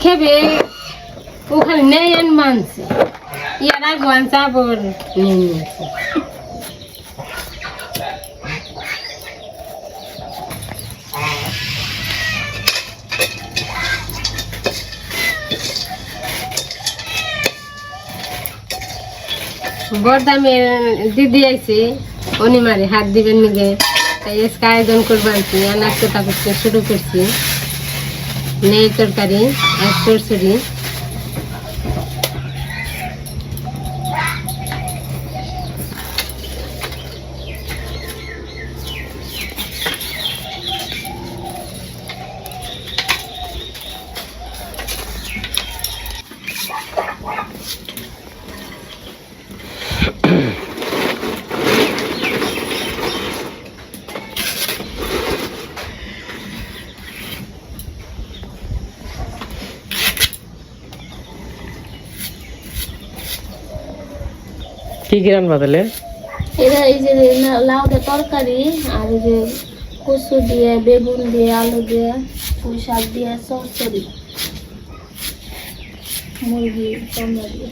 খেবে ওখানে নেই মানছে ইয়ারা গোয়ান চাবর নিয়ে নিয়েছে বরদামে দিদি আইছে অনিমারে হাত দিবেন নিগে তাই আজকে আয়োজন করবো আনছি আনাজ কোথা করতে শুরু করছি নেই তরকারি এক চরচড়ি কি কি রান্না তাহলে এটা এই যে লাউটা তরকারি আর এই যে কচু দিয়ে বেগুন দিয়ে আলু দিয়ে পুঁই শাক দিয়ে চচ্চড়ি মুরগি টমেটো দিয়ে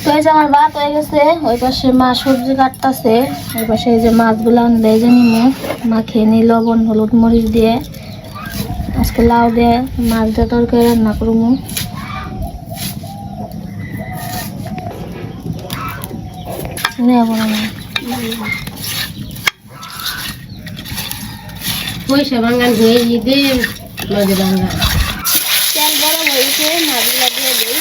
তো এই যে আমার ভাত হয়ে গেছে ওই পাশে মা সবজি কাটতেছে ওই পাশে এই যে মাছগুলো আনলে এই যে নিমু মাখিয়ে নিই লবণ হলুদ মরিচ দিয়ে আজকে লাউ দিয়ে মাছ দিয়ে তরকারি রান্না করবো নেবো না পয়সা ভাঙান হয়ে ঈদের লগে ভাঙা তেল গরম হয়েছে মাছগুলো দিয়ে দিই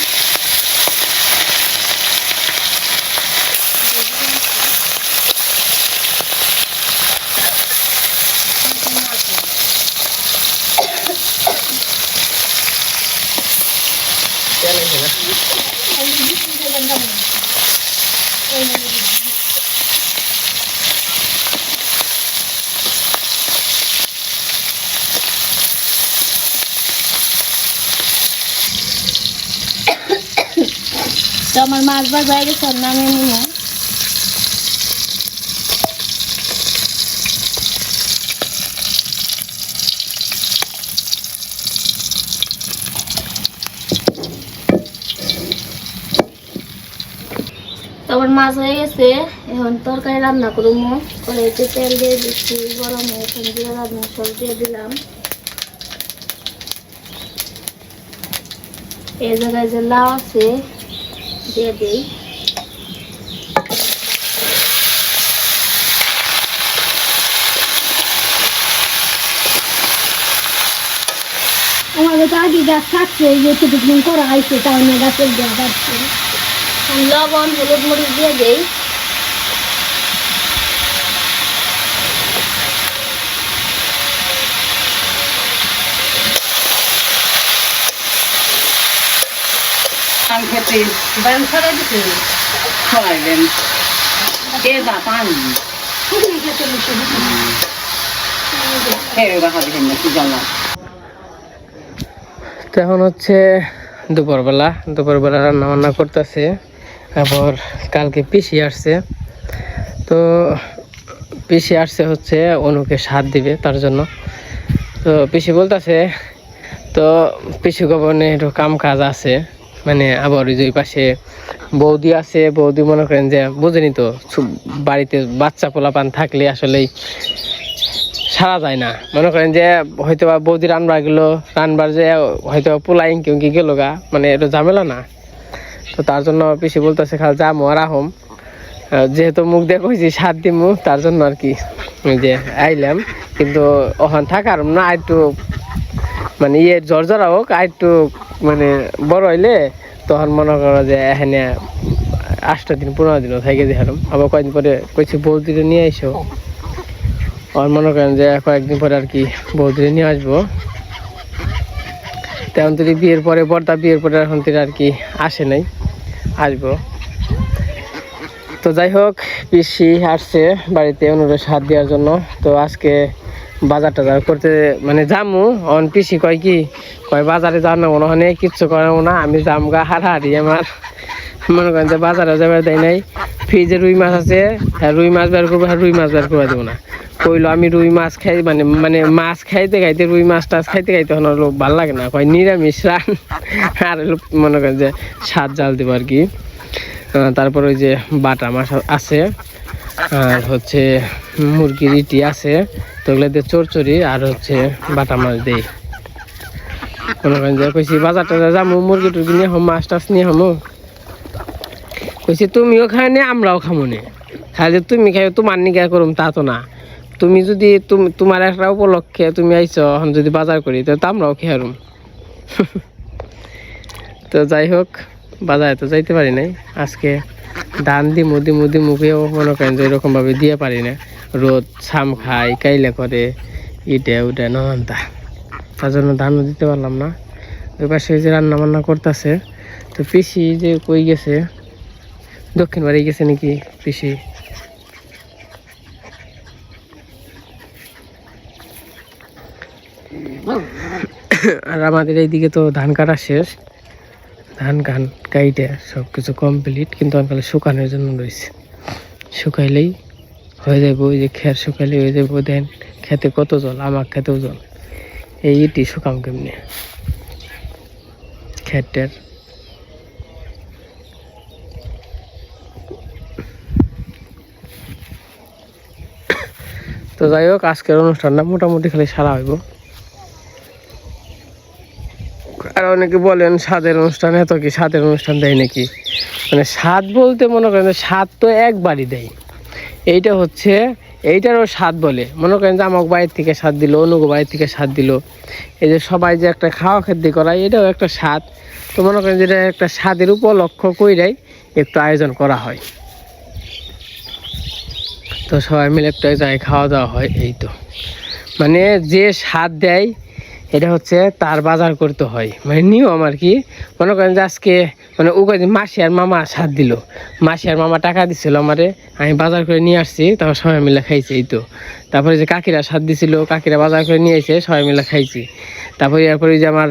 তো আমার মাছ ভাজা হয়ে গেছে নামিয়ে নিয়ে তারপর মাছ হয়ে গেছে এখন তরকারি রান্না করবো কড়াইতে তেল দিয়ে দিচ্ছি গরম হয়ে এখন দিয়ে রান্না সব দিয়ে দিলাম এই জায়গায় যে লাউ আছে দিয়ে দিই আমাদের তো আগে গাছ থাকছে যেটুকু করা হয়েছে তাই না গাছের দেওয়া যাচ্ছে লবণ হলুদ মরিচ দিয়ে দিই খেতে বান ছড়া দিতে খাওয়াইবেন কে যা পানি তো এখন হচ্ছে দুপুরবেলা রান্না বান্না করতেছে তারপর কালকে পিসি আসছে তো পিসি আসছে হচ্ছে অনুকে সাথ দিবে তার জন্য তো পিসি বলতেছে তো পিসি গোপনে একটু কাম কাজ আছে মানে আবার ওই যে পাশে বৌদি আছে বৌদি মনে করেন যে বুঝেনি তো বাড়িতে বাচ্চা পোলাপান থাকলে আসলেই সারা যায় না মনে করেন যে হয়তো বা বৌদি রানবার যে হয়তো পোলাই কেউ কি গেল গা মানে একটু ঝামেলা না তো তার জন্য পিসি বলতেছে খাল যামো আর আহম যেহেতু মুখ দিয়ে কইছি সাত দিমু তার জন্য আর কি যে আইলাম কিন্তু ওখান থাকার না একটু মানে জর্জরা হোক আর একটু মানে বড় হইলে তখন মনে করো যে এখানে 8 দিন 15 দিনও থেকে যেতাম আবার কয়েকদিন পরে কইছি বৌদিরে নিয়ে আইসো আর মনে করেন যে কয়েকদিন পরে আর কি বৌদিরে নিয়ে আসবো তেমন যদি বিয়ের পরে বর্দা বিয়ের পরে এখন থেকে আর কি আসে নাই আসবো তো যাই হোক পিসি আসছে বাড়িতে অনুরোধ সাথ দেওয়ার জন্য তো আজকে বাজার টাজার করতে মানে যামু অন পিসি কয় কি কয় বাজারে যাও না ওখানে কিচ্ছু করাবো না আমি জামগা হারাহারি আমার মনে করেন যে বাজারে যাবার দেয় নাই ফ্রিজে রুই মাছ আছে হ্যাঁ রুই মাছ বের করবো হ্যাঁ রুই মাছ বের করে দেবো না কইলো আমি রুই মাছ খাই মানে মানে মাছ খাইতে খাইতে রুই মাছ টাছ খাইতে খাইতে এখন ভালো লাগে না কয় নিরামিষ রান আর মনে করেন যে স্বাদ জাল দেবো আর কি তারপর ওই যে বাটা মাছ আছে আর হচ্ছে মুরগির ইটি আছে তো ওগুলো দিয়ে চড়চড়ি আর হচ্ছে বাটা মাছ দেই মনে করেন যে কইছি বাজার টাজার যাবো মুরগি টুরগি নিয়ে হম মাছ টাছ নিয়ে হমো কইছি তুমিও খাই নি আমরাও খামো নি খাইলে তুমি খাই তোমার নিকা করুম তা তো না তুমি যদি তোমার একটা উপলক্ষে তুমি আইছো এখন যদি বাজার করি তো আমরাও খেয়ে হারুম তো যাই হোক বাজারে তো যাইতে পারি নাই আজকে ধান দিমু খেয়েও মনে করেন যে এরকম ভাবে দিয়ে পারি না রোদ ছাম খাই কাইলে করে ইটে উঠে নটা তার জন্য ধানও দিতে পারলাম না ওই পাশে যে রান্না বান্না করতেছে তো পিসি যে কই গেছে দক্ষিণ বাড়ি গেছে নাকি পিসি আর আমাদের এইদিকে তো ধান কাটা শেষ ধান কাইটে সব কিছু কমপ্লিট কিন্তু আজকাল শুকানোর জন্য রয়েছে শুকাইলেই হয়ে যাবো ওই যে খের শুকাইলে হয়ে যাবো দেন খেতে কত জল আমার খেতেও জল এই ইটি শুকাম কেমনি খেটের তো যাই হোক আজকের অনুষ্ঠানটা মোটামুটি খালি সারা হইব আর অনেকে বলেন স্বাদের অনুষ্ঠান এত কি স্বাদের অনুষ্ঠান দেয় নাকি মানে স্বাদ বলতে মনে করেন স্বাদ তো একবারই দেয় এইটা হচ্ছে এইটারও স্বাদ বলে মনে করেন যে আমাকে বাইরের থেকে স্বাদ দিল অনুগ বাইরের থেকে স্বাদ দিল এই যে সবাই যে একটা খাওয়া খাদ্য করায় এটাও একটা স্বাদ তো মনে করেন যেটা একটা স্বাদের উপলক্ষ কইরাই একটু আয়োজন করা হয় তো সবাই মিলে একটা জায়গায় খাওয়া দাওয়া হয় এই তো মানে যে স্বাদ দেয় এটা হচ্ছে তার বাজার করতে হয় মানে নিয়ম আর কি মনে করেন যে আজকে মানে ও মাসি আর মামা স্বাদ দিল মাসি আর মামা টাকা দিচ্ছিল আমারে আমি বাজার করে নিয়ে আসছি তারপর সবাই মিলে খাইছি এই তো তারপরে যে কাকিরা স্বাদ দিছিল কাকিরা বাজার করে নিয়ে এসে সবাই মিলে খাইছি তারপরে এরপরে যে আমার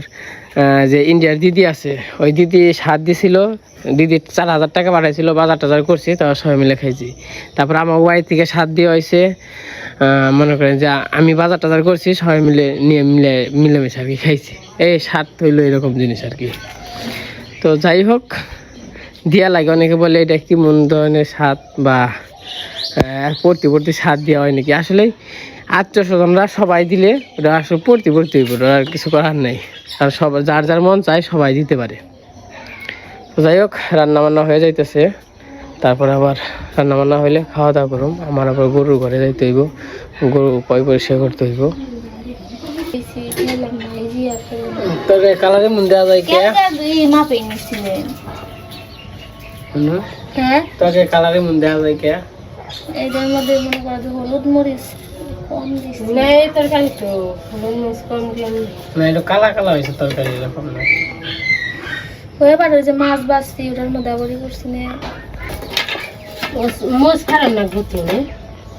যে ইন্ডিয়ার দিদি আছে ওই দিদি স্বাদ দিছিল দিদি 4,000 টাকা পাঠাইছিল বাজার টাজার করছি তারপর সবাই মিলে খাইছি তারপর আমার ওয়াই থেকে স্বাদ দিয়ে হয়েছে মনে করেন যে আমি বাজার টাজার করছি সবাই মিলে নিয়ে মিলেমিশে আর কি খাইছি এই স্বাদ হইলো এরকম জিনিস আর কি তো যাই হোক দিয়া লাগে অনেকে বলে এটা কি মন ধরনের স্বাদ বা পড়তি স্বাদ দেওয়া হয় নাকি আসলে আত্মীয় স্বজনরা সবাই দিলে ওটা আসলে পড়তি হইব আর কিছু করার নেই আর সবাই যার যার মন চায় সবাই দিতে পারে তো যাই হোক রান্নাবান্না হয়ে যাইতেছে তারপর আবার রান্নাবান্না হইলে খাওয়া দাওয়া করুম আমার আবার গরুর ঘরে যাইতে হইব গরু পরিষ্কার করতে হইব তোর কালারে মন দেওয়া যায় কে তোকে কালারে মন দেওয়া যায় কে এটার মধ্যে মনে করা যে হলুদ মরিচ কম দিছি নেই তরকারি তো হলুদ মরিচ কম দিয়ে না এটা কালা হয়েছে তরকারি এরকম না হয়ে পারে যে মাছ বাছছি ওটার মধ্যে আবারই করছি না মোষ খারাপ না ঘুরতে নেই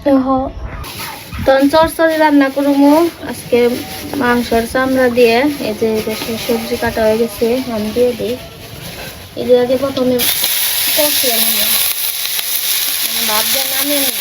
তখন চরচরি রান্না করবো আজকে মাংসর চামড়া দিয়ে এই যে বেশি সবজি কাটা হয়ে গেছে আমি দিয়ে দিই এদের আগে প্রথমে কষিয়ে নেব ভাত দিয়ে নামিয়ে নেব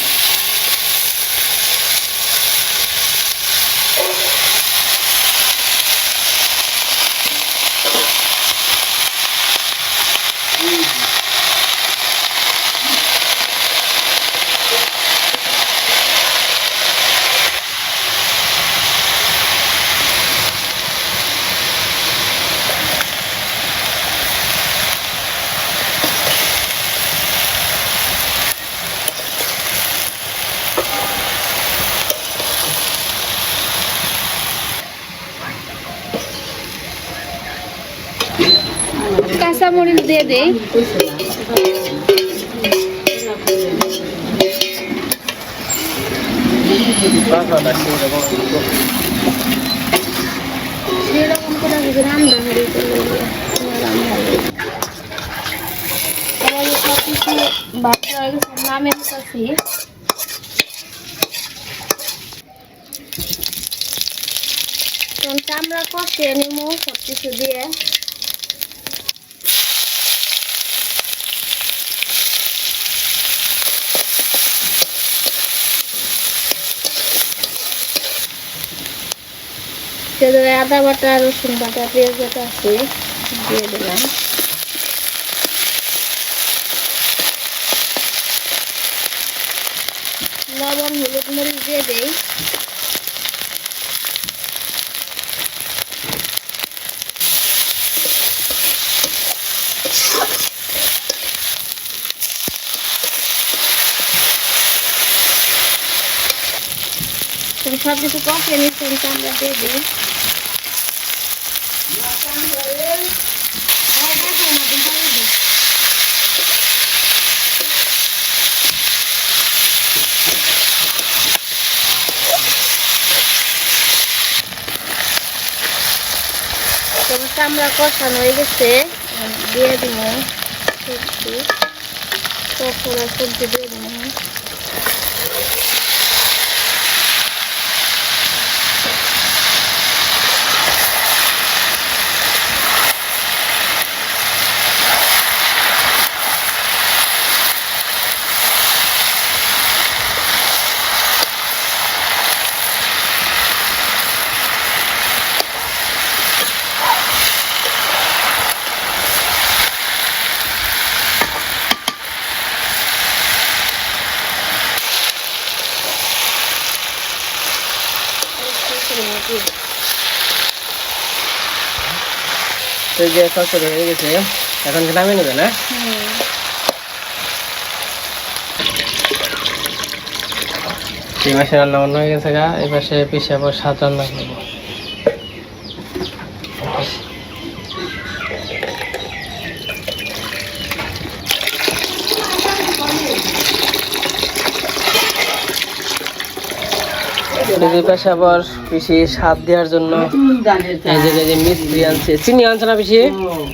কাঁচা মরিচ দিয়ে দেই সেরকম করে রান্না হয়ে সব কিছু বাচ্চা হয়ে গেছে নামে এখন চামড়া কষিয়ে নিমু সব কিছু দিয়ে। আদা বাটা, রসুন বাটা, পেঁয়াজ বাটা আছে, দিয়ে দিলাম। লবণ, হলুদ, মরিচ দিয়ে দেই। সব কিছু কষিয়ে নিচ্ছি, আমরা দিয়ে দিই। চামড়া কষানো হয়ে গেছে, দিয়ে দিব সবজি, সবজি দিয়ে দিব। এই যে চচ্চড়ি হয়ে গেছে, এখন কি নামিয়ে নেবে না? এই পাশে রান্না বান্না হয়ে গেছে গা, এই পাশে পিসে আবার সাত রান্না করবো। এই পাশে আবার পিসি স্বাদ দেওয়ার জন্য এই যে মিস্ত্রি আনছে, চিনি আনছে না পিসি?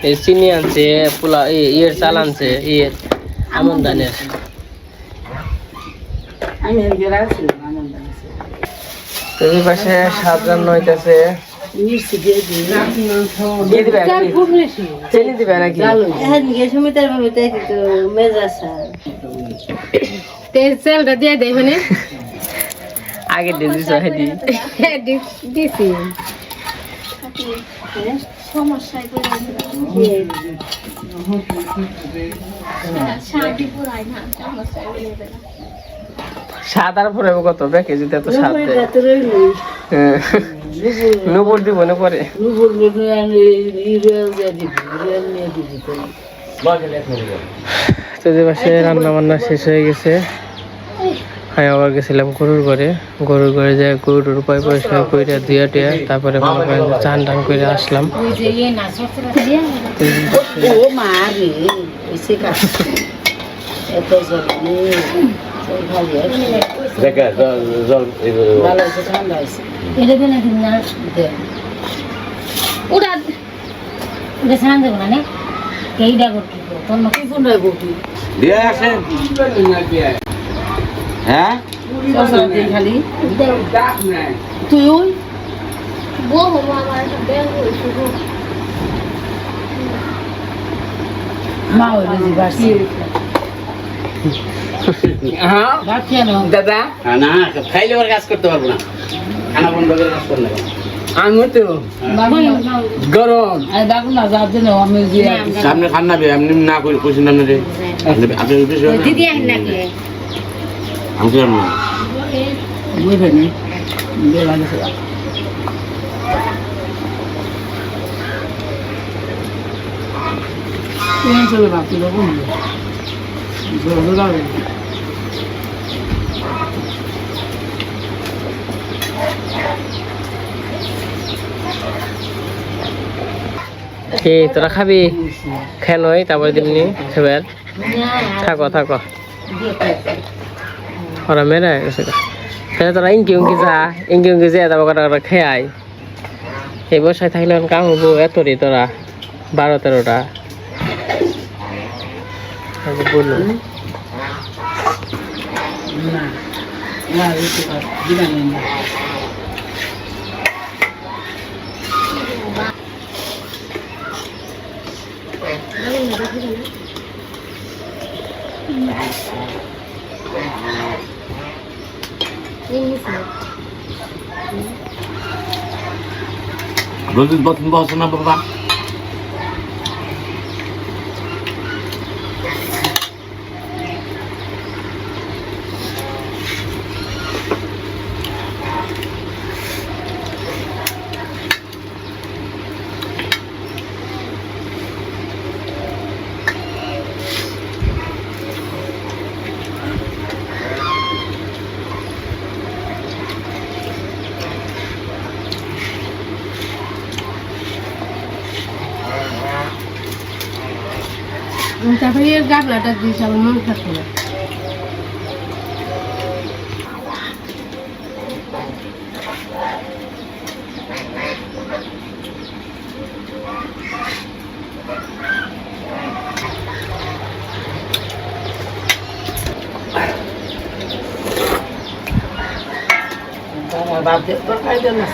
এই চিনি আনছে, পোলা ইয়ের চাল আনছে, ইয়ের আমন ধানের। এই পাশে স্বাদ রান্না হইতেছে। চিনি দিবে নাকি? তেলটা দিয়ে দেয় মানে আগে দিয়ে দিস দিছি। সমস্যায় স্বাদ আর পরে কত ব্যাকে যদি এত স্বাদ নুপুর দিব না পরে। তো যে পাশে রান্না বান্না শেষ হয়ে গেছে। আমি আবার গেছিলাম গরুর ঘরে যায় গরুর উপায় পরিষ্কার করে ধুয়ে টুয়ে তারপরে মনে করেন চান টান করে আসলাম। হ্যাঁ খালি তুই মা দাদা না খাইলে ওর কাজ করতে পারবো না, খানা বন্ধ করে কাজ করলে আমি তো গরম সামনে খান না এমনি না করে খুশি না রে আপনি দিদি আইন নাকি আমি কি জানি বুঝবেনি বেলা গেছে চলে বাকি লোক কি তোরা খাবি? খেয়ে নই তারপরে দিমনি সেবার থাকো ওরা মেরে গেছে। তাহলে তোরা ইনকি উঙ্কি যা তারপর কটা খেয়ে আয়। এই বসায় থাকলে কাম হবো এত রে তোরা 12-13টা বললো রোজ বসন বসন না বাবা তারপরে এর গাবলাটা দিয়েছে আমার মন থাকতো না। বাপ দিয়ে তোর খাই দেন না